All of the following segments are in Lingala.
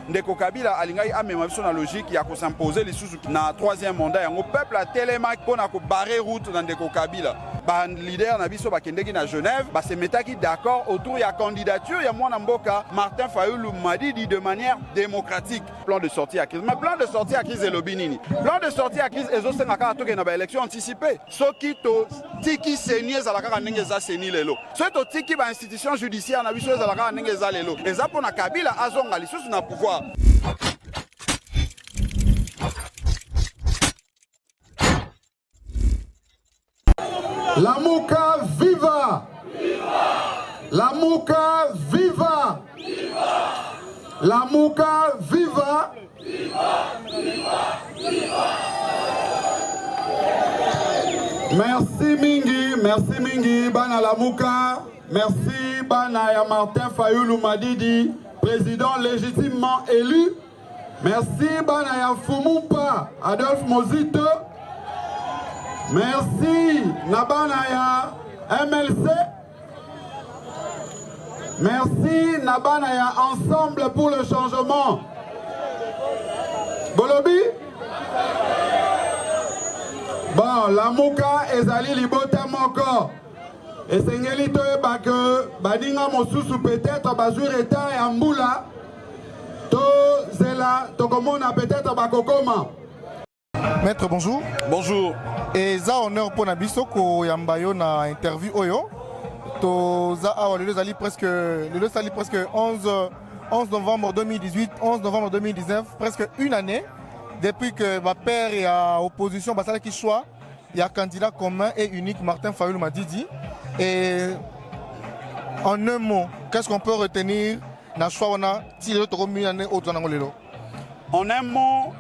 Ndeko Kabila alingai amema biso na logique ya ko s'imposer les sous na troisième mandat yango peuple a telema pona ko barrer route na Ndeko Kabila. Ba leader na biso bakendeki na Genève ba se metaki d'accord autour ya candidature ya mwana mboka Martin Fayulu Madidi de manière démocratique. Plan de sortie à crise. Mais plan de sortie à crise elobi nini? Plan de sortie à crise ezosenga kaka toke na ba élection anticipée. Soki to tiki senier za la kaka ndenge za seni lelo. Soki to tiki ba institution judiciaire na biso za la kaka ndenge za lelo. Eza pona Kabila azonga lisusu na pouvoir. Lamuka viva! Lamuka viva! Lamuka viva! Merci mingi, bana Lamuka, merci bana ya Martin Fayulu Madidi, président légitimement élu. Merci bana ya Fumumpa, Adolphe Mozito. Merci Nabana ya MLC. Merci Nabana ya Ensemble pour le changement. Bolobi? Bon, Lamuka ezali libota moko. Esengeli toyeba ke badinga mosusu peut-être bazwi retard ya mbula. To zela tokomona peut-être bakokoma. Maître, bonjour. Bonjour. Et ça honneur pour Nabiso ko yambayo na interview oyo. To za le sali presque 11 novembre 2018, 11 novembre 2019, presque une année depuis que ma père est à opposition basala qui choix, il y a candidat commun et unique Martin Fayulu Madidi. Et en un mot, qu'est-ce qu'on peut retenir na choix on a si le autre année au Tonangolelo? En un mot,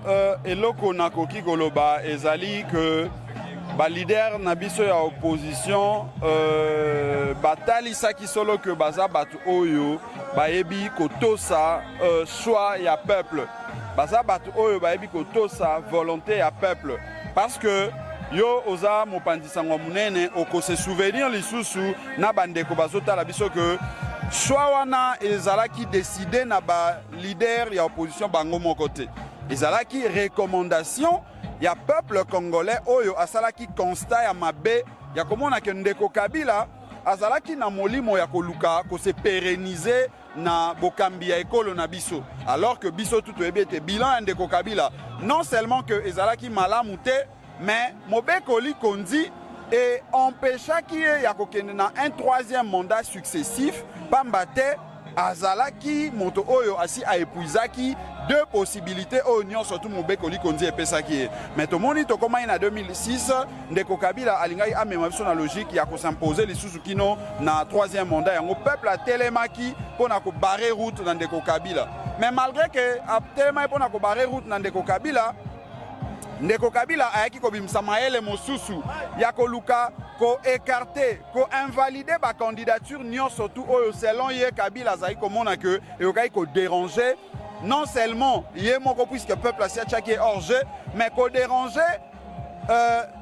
eloko nakoki goloba ezali que ba leader na biso ya opposition batalisa ki solo que baza batu oyo bayebi kotosa choix ya peuple. Baza batu oyo bayebi kotosa volonté ya peuple parce que yo oza mopandisango munene oko se souvenir lisusu na bandeko bazota la biso que choix wana ezalaki décidé na ba leader ya opposition bango mon côté. Ezalaki recommandation ya peuple congolais oyo asalaki constat ya mabe ya komona ke Ndeko Kabila azalaki na molimo ya koluka ko se pérenniser na bokambi ya ekolo na biso alors que biso tout ebete bilan ya Ndeko Kabila non seulement que ezalaki malamu te mais mobekoli kondi et empêchaki ya kokende na un troisième mandat successif pambate azalaki moto oyo asi a épuisaki deux possibilités au union surtout mobekoli kondi epesaki mais to moni to koma na 2006 Ndeko Kabila alingai amema biso na logique ya ko s'imposer lisusu kino na troisième mandat yango peuple a telemaki pona ko barrer route na Ndeko Kabila mais malgré que a telemaki pona ko barrer route na Ndeko Kabila Ndeko Kabila ayaki ko bimsa maele mosusu ya ko luka ko écarter ko invalider ba candidature nyonso tout oyo selon ye Kabila azali komona que yokai ko déranger non seulement yé moko puisque peuple asia tchaki hors jeu mais ko déranger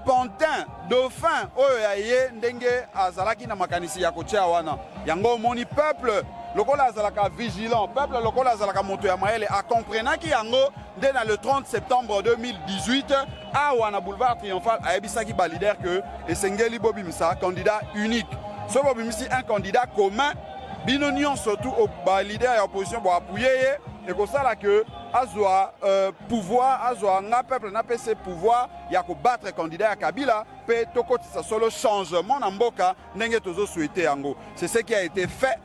Pantin dauphin oyo ya ye ndenge azalaki na makanisi ya kotia wana yango moni peuple lokola azalaka vigilant peuple lokola azalaka moto ya maele a comprenaki yango dès le 30 septembre 2018 awa na boulevard triomphal ayebisaki ba leader que esengeli bobimisa candidat unique so bobimisi un candidat commun bino nyonso surtout au ba leader ya opposition bo appuyer et ko sala que azwa pouvoir azwa nga peuple na pese pouvoir ya ko battre candidat ya Kabila pe tokotisa solo changement na mboka ndenge tozo souhaiter yango c'est ce qui a été fait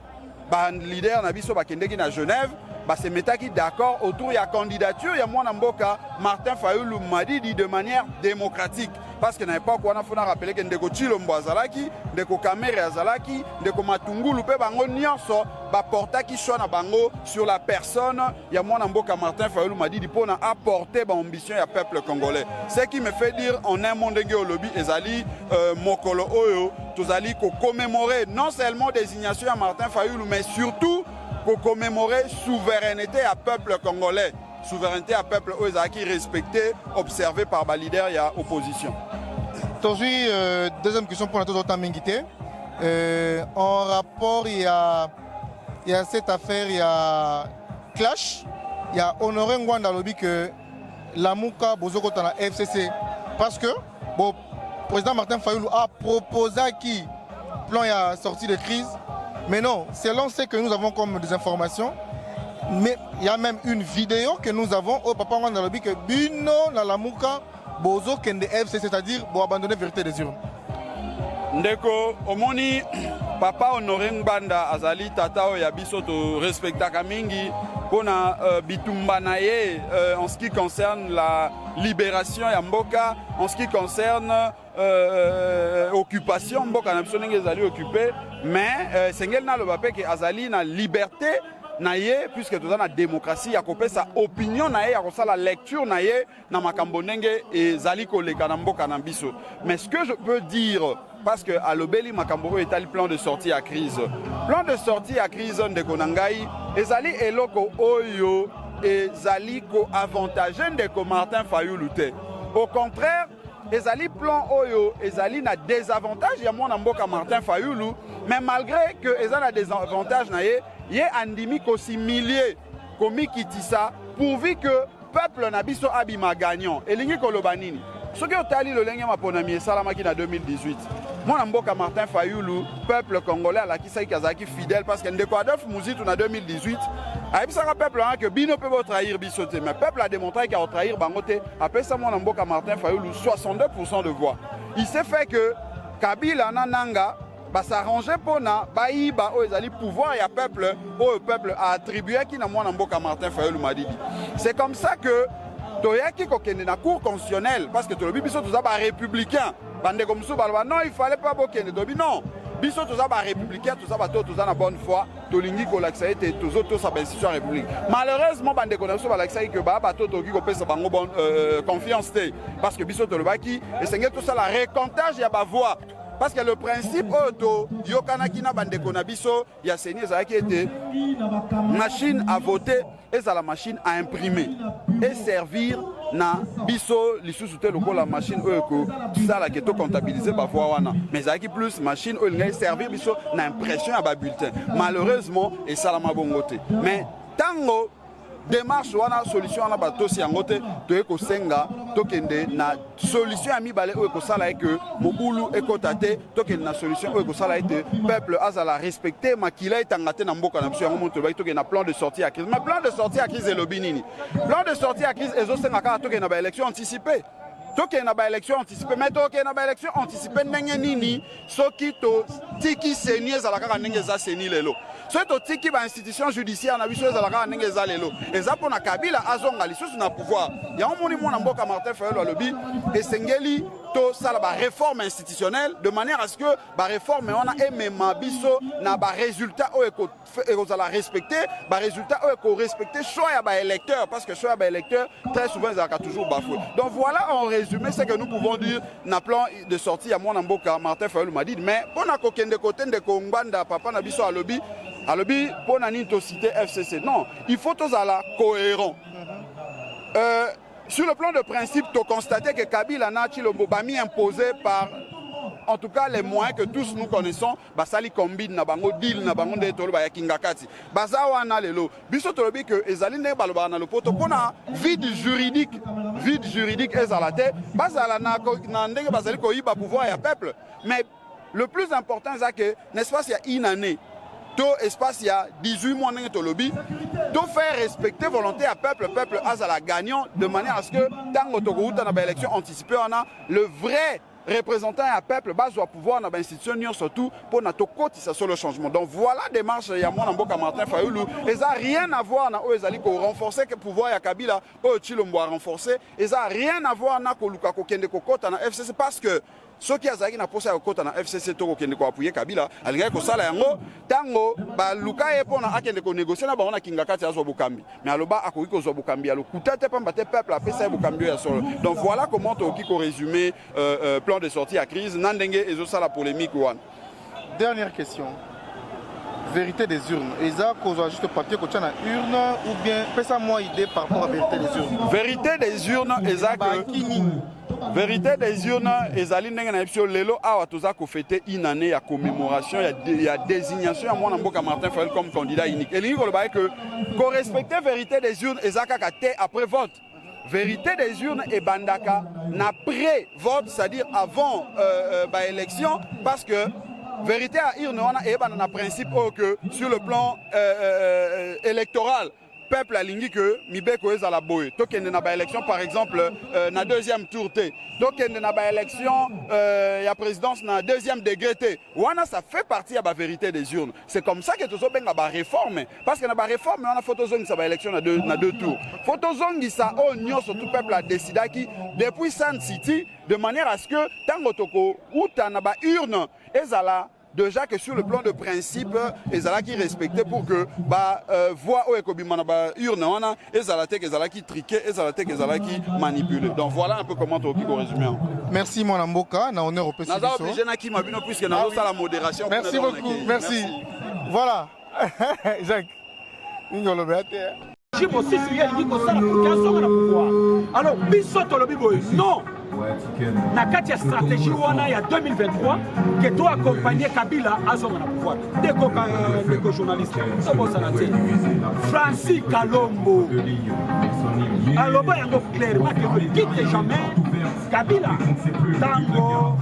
ba leader na biso bakendeki na Genève ba se metaki d'accord autour ya candidature ya mwana mboka Martin Fayulu Madidi de manière démocratique parce que na époque wana fona rappeler que Ndeko Chilombo azalaki Ndeko Kamere azalaki Ndeko Matungulu pe bango nyonso ba portaki choix na bango sur la personne ya mwana mboka Martin Fayulu Madidi pona apporter ba ambition ya peuple congolais ce qui me fait dire en un monde ndenge au lobby ezali mokolo oyo tozali ko commémorer non seulement désignation ya Martin Fayulu mais surtout pour commémorer souveraineté à peuple congolais, souveraineté à peuple qui respecté, observé par les leaders et l'opposition. Aujourd'hui, deuxième question pour notre autant Mingité. En rapport, il y a cette affaire, il y a clash. Il y a Honoré Ngwanda lobby que la Mouka Bozoko dans la FCC. Parce que le président Martin Fayoulou a proposé qui plan a sorti de crise. Mais non, selon ce que nous avons comme des informations, mais il y a même une vidéo que nous avons au Papa Ngwanda lobby que Bino dans la Mouka Bozo Kende FC, c'est-à-dire pour abandonner vérité des urnes. Ndeko, omoni Papa Honoré Ngwanda azali tata oya biso to respectaka mingi pona bitumba na ye en ce qui concerne la libération ya mboka, en ce qui concerne occupation mboka na biso ndenge ezali occupé, mais sengeli na loba pe ke azali na liberté na ye puisque toza na démocratie ya kopesa opinion na ye ya kosala lecture na ye na makambo ndenge ezali koleka na mboka na biso. Mais ce que je peux dire, parce que à l'obéli makambo est le plan de sortie à crise. Plan de sortie à crise ndeko na ngai ezali eloko oyo ezali ko avantage ndeko Martin Fayoulou te. Au contraire, ezali plan oyo ezali na désavantage ya mwana mboka Martin Fayoulou, mais malgré que ezali na désavantage na ye andimi kosimilier komikitisa pourvu que peuple na biso abima gagnant elingi koloba nini soki otali lolenge maponami esalamaki na 2018 mwana mboka Martin Fayoulou peuple congolais alakisaki azalaki fidèle parce que ndeko Adolphe Muzitu na 2018 ayebisaka peuple wana ke bino mpe botrahir biso te, mais peuple a démontré qu'il a trahir bango te, apesa mwana mboka Martin Fayoulou 62% de voix. Il s'est fait que Kabila nananga s'arranger pour na baïba o ezali pouvoir ya peuple au peuple a attribué qui na mwana mboka Martin Fayoulou Madidi. C'est comme ça que toyaki kokende na cour constitutionnelle parce que tolobi biso toza ba républicain bande comme ça balba non il fallait pas bokende dobi non biso toza ba républicain toza ba toza na bonne foi tolingi ko laksa ete tozo to sa institution république. Malheureusement bande ko na so ba laksa que ba to toki ko pesa bango bonne confiance te parce que biso tolobaki et sengel tout ça la récomptage ya ba voix. Parce que le principe auto yokanaki na bandeko na biso ya seni ezalaki ete machine à voter et la machine à imprimer et servir na biso lisusu te lokola machine oyo ko sala ke to comptabiliser ba voix wana mais ezalaki plus machine oyo ngai servir biso na impression ya ba bulletin. Malheureusement et sala mabongo te, mais tango démarche wana solution wana batosi yango te toye kosenga tokende na solution ya mibale oyo kosala eke mobulu ekota te tokende na solution oyo kosala ete peuple azala respecter makila etanga te na mboka na biso yango moto bayi tokende na plan de sortie à crise. Mais plan de sortie à crise elobi nini? Plan de sortie à crise ezosenga kaka tokende na ba élection anticipée. Tokende na ba élection anticipée, mais tokende na ba élection anticipée ndenge nini soki to tiki seni ezala kaka ndenge eza seni lelo. Soki to tiki ba institution judiciaire na biso ezala kaka ndenge eza lelo. Eza pona Kabila azonga lisusu na pouvoir. Ya omoni mwana mboka Martin Fayoulou alobi esengeli to sala ba réforme institutionnelle de manière à ce que ba réforme wana emema biso na ba résultat o ekozala respecter ba résultat o eko respecter choix ya ba électeur parce que choix ya ba électeur très souvent ezalaka toujours bafoué. Donc voilà en résumé ce que nous pouvons dire na plan de sortie ya mwana mboka Martin Fayoulou Madidi. Mais pona kokende kote ndeko Ngwanda papa na biso alobi pona nini to citer FCC. Non, il faut tozala cohérent. Sur le plan de principe, tu constates que Kabila n'a mis imposé par, en tout cas, les moyens que tous nous connaissons. Basali combine na bango deal na bango de tolo ba kingakati. Bazawa na lelo. Biso tolobi que ezali ne baloba na lopoto pona vide juridique ezalate. Bazala na ndenge bazali ko yiba pouvoir ya peuple. Mais le plus important c'est que n'est-ce pas il y a une année tout espace il y a 18 mois dans le lobby, tout faire respecter volonté à peuple à la gagnant de manière à ce que dans notre élection anticipée on a le vrai représentant à peuple bas doit pouvoir dans l'institution surtout pour notre côté ça sur le changement. Donc voilà démarche il y a mon mboka Martin Fayoulou et ça rien à voir na ezali ko renforcer que pouvoir ya Kabila o Chilombo renforcer et ça rien à voir na ko luka ko kende ko kota na FCC parce que ceux qui azaki na posa ya kota na FCC to ko kende ko appuyer Kabila alinga ko sala yango tango ba luka e pona akende ko négocier na ba on kingakati azo bukambi mais aloba akoki ko zo bukambi alo kutate pamba te peuple apesa bukambi ya solo. Donc voilà comment to ki ko résumer plan de sortie à crise nandenge ezo sala polémique one. Dernière question. Vérité des urnes. Eza cause juste papier ko tchana urne ou bien fais ça moi idée par rapport à vérité des urnes. Vérité des urnes eza que Vérité des urnes, ezali ndenge na biso lelo awa toza ko fêter une année ya commémoration ya désignation ya mwana mboka Martin Fayulu comme candidat unique. Elingi koloba que respecter vérité des urnes ezaka kate après vote. Vérité des urnes et bandaka na pré-vote, c'est-à-dire avant élection, parce que vérité à urne on a un principe que sur le plan électoral peuple alingi que mibeko ezala boye tokende na ba élection par exemple na deuxième tour té tokende na ba élection ya présidence na deuxième degré té wana ça fait partie ya ba vérité des urnes. C'est comme ça que tozo benga ba réforme parce que na ba réforme on a photo zone ça ba élection na deux tours photo zone ça o nyonso tout peuple a décidé qui depuis Sun City de manière à ce que tango toko uta na ba urne ezala déjà que sur le plan de principe, ils ont qui respecté pour que voix au ekobimana urne wana ezalate qui triqué ezalate qui manipulé. Donc voilà un peu comment tu as résumé. Merci mon amboka na honneur au président. Naza obligé na ki mabino puisque nazo ça la modération. Merci beaucoup. Merci. Voilà. Jacques. Ngolo beate. Aussi sur yeli ko sala pour qu'aso na pouvoir. Alors biso to lobi boy. Non. Na kati ya stratégie wana ya 2023 que tu accompagner Kabila à son pouvoir. Des journalistes. C'est bon ça là. Francis Kalombo. Alors bah yango clairement que ne quitte jamais Kabila. Tango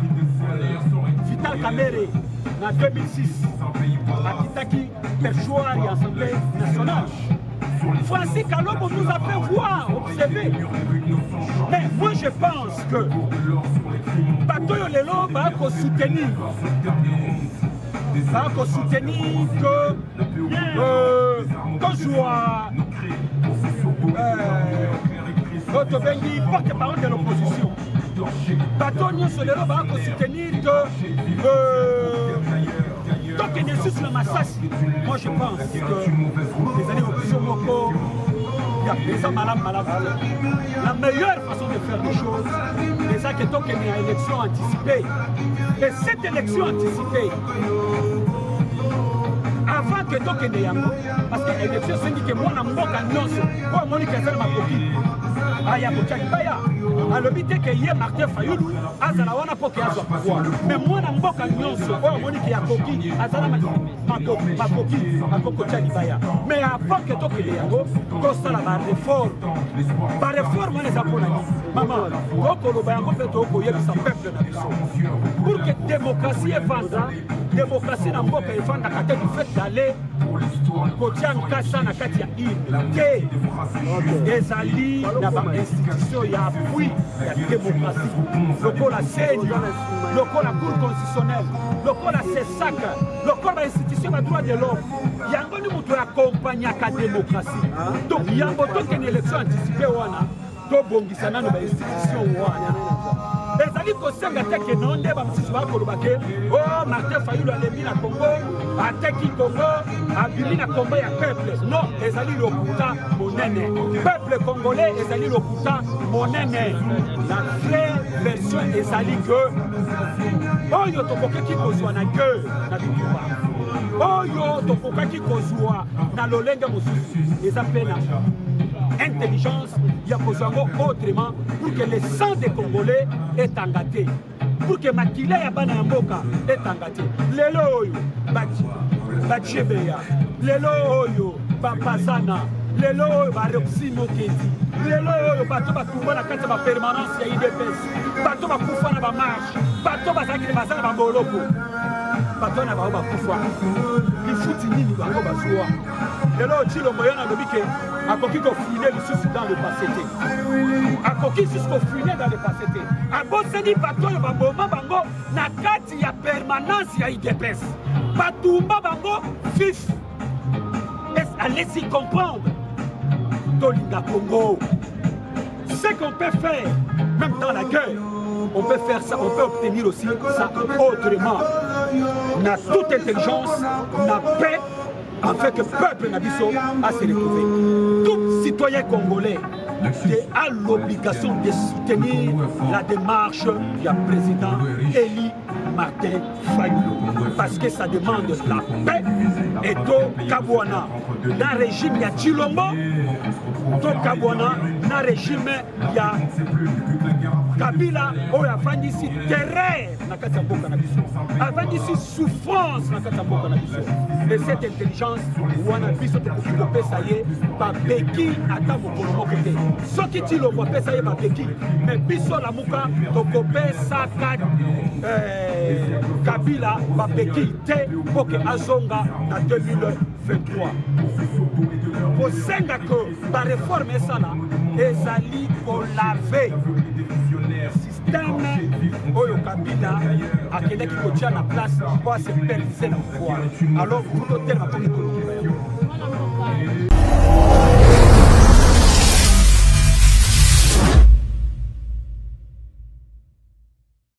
Vital Kamerhe en 2006. Akitaki perchoir et Assemblée nationale. Francis Kalombo nous a fait voir, observer. Mais moi je pense que Batoyo Lelo va soutenir que soit notre Bengi porte-parole de l'opposition. Batoyo Lelo va soutenir que donc il est sur le massacre. Moi je pense que les années d'opposition locaux, il y a des gens malades. La meilleure façon de faire les choses, c'est ça que donc il y a une élection anticipée. Et cette élection anticipée, avant que donc il y ait parce que l'élection c'est dit que moi je suis un moi je suis un makoki. Aya Bochaki Baya. Alors bité que hier Martin Fayulu azala wana po ke azo pouvoir. Mais moi na mboka nyonso o moni ke yakoki azala makoki akoko Bochaki Baya. Mais avant que donc il yango ko sala ba réforme. Ba réforme les apona. Maman, ko lo ba yango pe to ko yebisa peuple na biso. Pour que démocratie evanda, démocratie na mboka evanda kate du fait d'aller kotia nkasa na kati ya ke ezali na ba institution ya appui ya démocratie lokola CENI lokola cour constitutionnelle lokola CESAC lokola institution ya droit de l'homme yango ni mutu akompanyaka démocratie donc yango tokende élection anticipée wana tobongisa nano ba institution wana ezali kosenga te ke non nde bamisusu bakoloba ke o Martin Fayulu alembi na Congo ateki Congo abimi na kombo ya peuple non ezali lokuta monene peuple congolais ezali lokuta monene la vraie version ezali que oyo tokokaki kozwa na gueule na bituba oyo tokokaki kozwa na lolenge mosusu eza pena intelligence, il y a besoin autrement pour que le sang des Congolais est engagé. Pour que Makila Yabana Mboka est engagé. Lelo Oyo, Bachebeya, Lelo Oyo, Papazana, Lelo Oyo, Baroxy Mokedi, Lelo Oyo, Bato Batumba la carte de permanence, il y a IDPS, Bato Bakoufana ba marche, Bato Bazaki Bazana Bamboloko, Bato Nabaoba Koufa, il faut nini Bango Bazoua. Lelo Chilo Moyana Lobike, a coquille fouiner le dans le passé. A coquille jusqu'au fouiner dans le passé. A bossé dit bateau le bango, bango, na kati ya permanence ya IDPS. Batumba bango, fif. Allez-y comprendre. Tolinga Congo. Ce qu'on peut faire, même dans la guerre, on peut faire ça, on peut obtenir aussi ça autrement. On a toute intelligence, on a paix. Afin que le peuple Nabiso a se retrouver. Tout citoyen congolais a l'obligation de soutenir la démarche du président Eli Martin Fayulu. Parce que ça demande la paix et tout Kabwana. Dans le régime, il y a Chilombo. Tout Kabwana, dans le régime, il y a Kabila oyo avandisi terreur na kati ya mboka na biso, avandisi souffrance na kati ya mboka na biso. Et cette intelligence wana biso tokoki kopesa ye babeki ata mokolo moko te. Soki ti loko apesa ye babeki, mais biso lamuka tokopesaka Kabila babeki te mpo ke azonga na 2023. Kosenga ke bareforme esala ezali kolave système oyo Kabila akendaki kotia na place po asepervise na pouvoir. Alors tout hôtel bakoki kolokela yango.